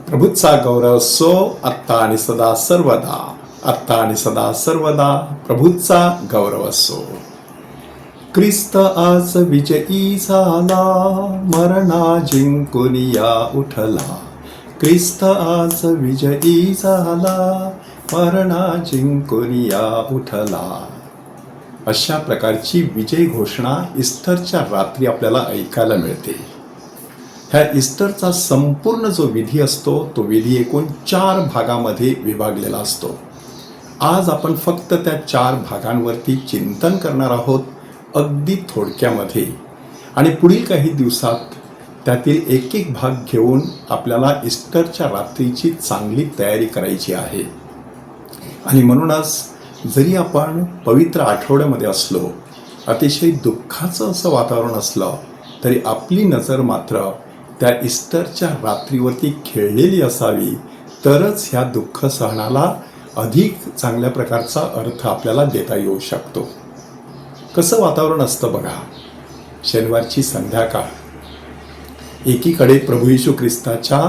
प्रभूचा गौरव असो आत्ता आणि सदा सर्वदा. आत्ता आणि सदा सर्वदा प्रभूचा गौरव असो. ख्रिस्त आज विजयी झाला, मरणा जिंकून या उठला. ख्रिस्त आज विजयी झाला, मरणा जिंकून या उठला. अशा प्रकारची विजय घोषणा ईस्टरच्या रात्री आपल्याला ऐकायला मिळते. ह्या ईस्टरचा संपूर्ण जो विधी असतो तो विधी एकूण 4 भागामध्ये विभागलेला असतो. आज आपण फक्त त्या 4 भागांवरती चिंतन करणार आहोत अगदी थोडक्यामध्ये, आणि पुढील काही दिवसात त्यातील एक एक भाग घेऊन आपल्याला ईस्टरच्या रात्रीची चांगली तयारी करायची आहे. आणि म्हणूनच जरी आपण पवित्र आठवड्यामध्ये असलो, अतिशय दुःखाचं असं वातावरण असलं, तरी आपली नजर मात्र त्या ईस्टरच्या रात्रीवरती खेळलेली असावी, तरच ह्या दुःख सहनाला अधिक चांगल्या प्रकारचा अर्थ आपल्याला देता येऊ शकतो. कसं वातावरण असतं बघा. शनिवारची संध्याकाळ, एकीकडे प्रभू येशू ख्रिस्ताच्या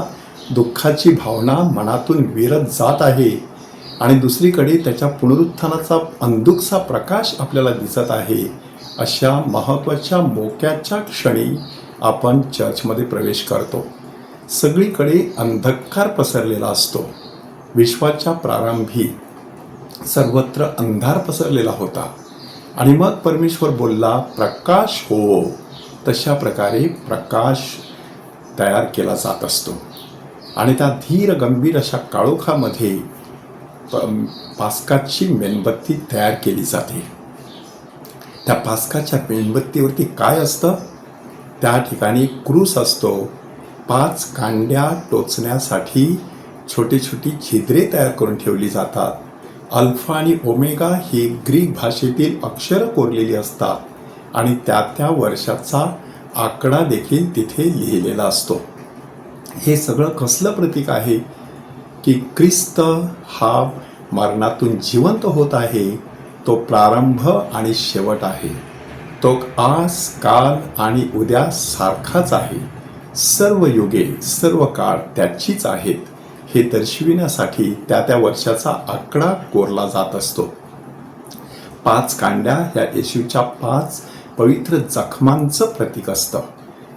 दुःखाची भावना मनातून विरत जात आहे, आणि दुसरीकडे त्याच्या पुनरुत्थानाचा अंधुकसा प्रकाश आपल्याला दिसत आहे. अशा महत्त्वाच्या मोक्याच्या क्षणी आपण चर्चमध्ये प्रवेश करतो. सगळीकडे अंधकार पसरलेला असतो. विश्वाच्या प्रारंभी सर्वत्र अंधार पसरलेला होता, आणि मग परमेश्वर बोलला, प्रकाश हो. तशा प्रकारे प्रकाश तयार केला जात असतो, आणि त्या धीर गंभीर अशा काळोखामध्ये पास्काची मेणबत्ती तयार केली जाते. त्या पास्काच्या मेणबत्तीवरती काय असतं? त्या ठिकाणी क्रूस असतो. 5 कांड्या टोचण्यासाठी छोटी छोटी छिद्रे तयार करून ठेवली जातात. अल्फा आणि ओमेगा ही ग्रीक भाषेतील अक्षरं कोरलेली असतात, आणि त्या वर्षाचा आकडा देखील तिथे लिहिलेला असतो. हे सगळं कसलं प्रतीक आहे? की ख्रिस्त हा मरणातून जिवंत होत आहे. तो प्रारंभ आणि शेवट आहे. तो आज, काल आणि उद्या सारखाच आहे. सर्व युगे, सर्व काळ त्याचीच आहेत, हे दर्शविण्यासाठी त्या वर्षाचा आकडा कोरला जात असतो. 5 कांड्या ह्या येशूच्या 5 पवित्र जखमांचं प्रतीक असतं.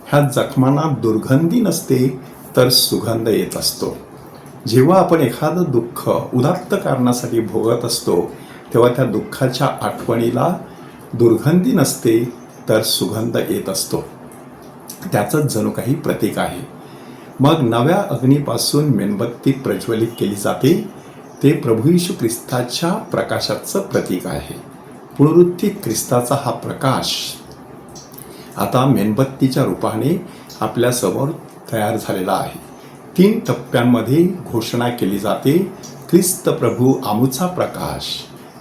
ह्या जखमांना दुर्गंधी नसते, तर सुगंध येत असतो. जेव्हा आपण एखादं दुःख उदात्त कारणासाठी भोगत असतो, तेव्हा त्या दुःखाच्या आठवणीला दुर्गंधी नसते, तर सुगंध येत असतो. त्याचंच जणू काही प्रतीक आहे. मग नव्या अग्नीपासून मेणबत्ती प्रज्वलित केली जाते. ते प्रभू येशू ख्रिस्ताच्या प्रकाशाचं प्रतीक आहे. पुनरुत्थित ख्रिस्ताचा हा प्रकाश आता मेणबत्तीच्या रूपाने आपल्यासमोर तयार झालेला आहे. 3 टप्प्यांमध्ये घोषणा केली जाते, ख्रिस्त प्रभू आमुचा प्रकाश,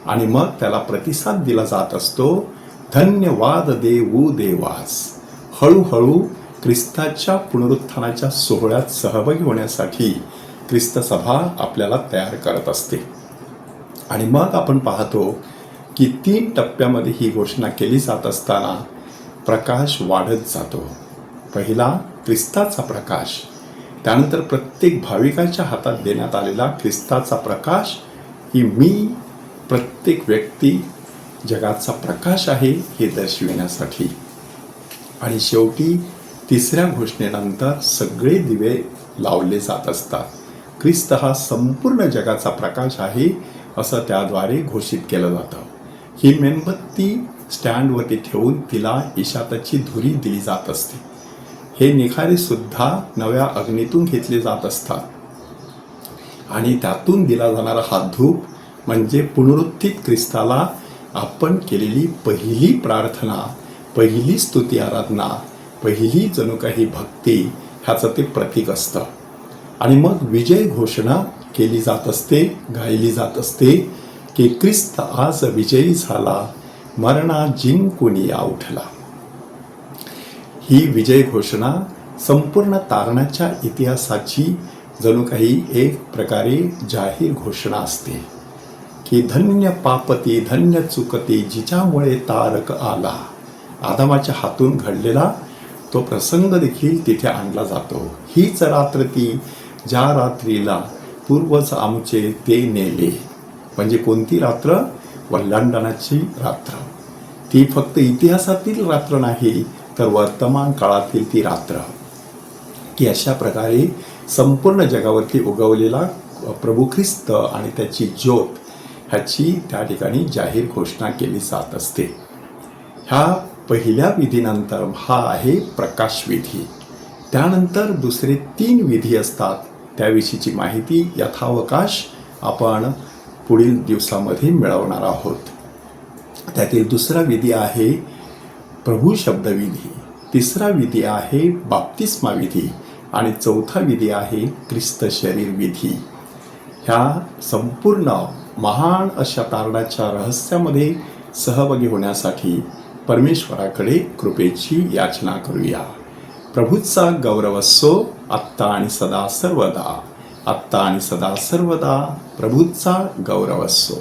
आणि मग त्याला प्रतिसाद दिला जात असतो, धन्यवाद देऊ देवास. हळूहळू ख्रिस्ताच्या पुनरुत्थानाच्या सोहळ्यात सहभागी होण्यासाठी ख्रिस्त सभा आपल्याला तयार करत असते. आणि मग आपण पाहतो की 3 टप्प्यामध्ये ही घोषणा केली जात असताना प्रकाश वाढत जातो. पहिला ख्रिस्ताचा प्रकाश, त्यानंतर प्रत्येक भाविकाच्या हातात देण्यात आलेला ख्रिस्ताचा प्रकाश, की मी प्रत्येक व्यक्ती जगाचा प्रकाश आहे हे दर्शविण्यासाठी. आणि शेवटी 3ऱ्या घोषणेनंतर सगळे दिवे लावले जात असतात. ख्रिस्त हा संपूर्ण जगाचा प्रकाश आहे असं त्याद्वारे घोषित केलं जातं. ही मेणबत्ती स्टँडवरती ठेवून तिला इशाताची धुरी दिली जात असते. हे निखारे सुद्धा नव्या अग्नीतून घेतले जात असतात, आणि त्यातून दिला जाणारा हा धूप म्हणजे पुनरुत्थित ख्रिस्ताला आपण केलेली पहिली प्रार्थना, पहिली स्तुती आराधना, पहिली जणू काही भक्ती, ह्याचं ते प्रतीक असतं. आणि मग विजय घोषणा केली जात असते, गायली जात असते, की ख्रिस्त आज विजयी झाला, मरणा जिंकून या उठला. ही विजय घोषणा संपूर्ण तारणाच्या इतिहासाची जणू काही एक प्रकारे जाहीर घोषणा असते, की धन्य पापती धन्य चुकती जिच्यामुळे तारक आला. आदमाच्या हातून घडलेला तो प्रसंग देखील तिथे आणला जातो. हीच रात्र ती ज्या रात्रीला पूर्वज आमचे ते नेले. म्हणजे कोणती रात्र? वल्हांडणाची रात्र. ती फक्त इतिहासातील रात्र नाही, तर वर्तमान काळातील ती रात्र, की अशा प्रकारे संपूर्ण जगावरती उगवलेला प्रभू ख्रिस्त आणि त्याची ज्योत ह्याची त्या ठिकाणी जाहीर घोषणा केली जात असते. ह्या पहिल्या विधीनंतर हा आहे प्रकाश विधी. त्यानंतर दुसरे 3 विधी असतात. त्याविषयीची माहिती यथावकाश आपण पुढील दिवसामध्ये मिळवणार आहोत. त्यातील दुसरा विधी आहे प्रभू शब्दविधी, तिसरा विधी आहे बाप्तिस्मा विधी आणि चौथा विधी आहे ख्रिस्त शरीर विधी. ह्या संपूर्ण महान अशा तारणाच्या रहस्यामध्ये सहभागी होण्यासाठी परमेश्वराकडे कृपेची याचना करूया. प्रभूचा गौरव असो आत्ता आणि सदा सर्वदा. आत्ता आणि सदा सर्वदा प्रभूचा गौरव असो.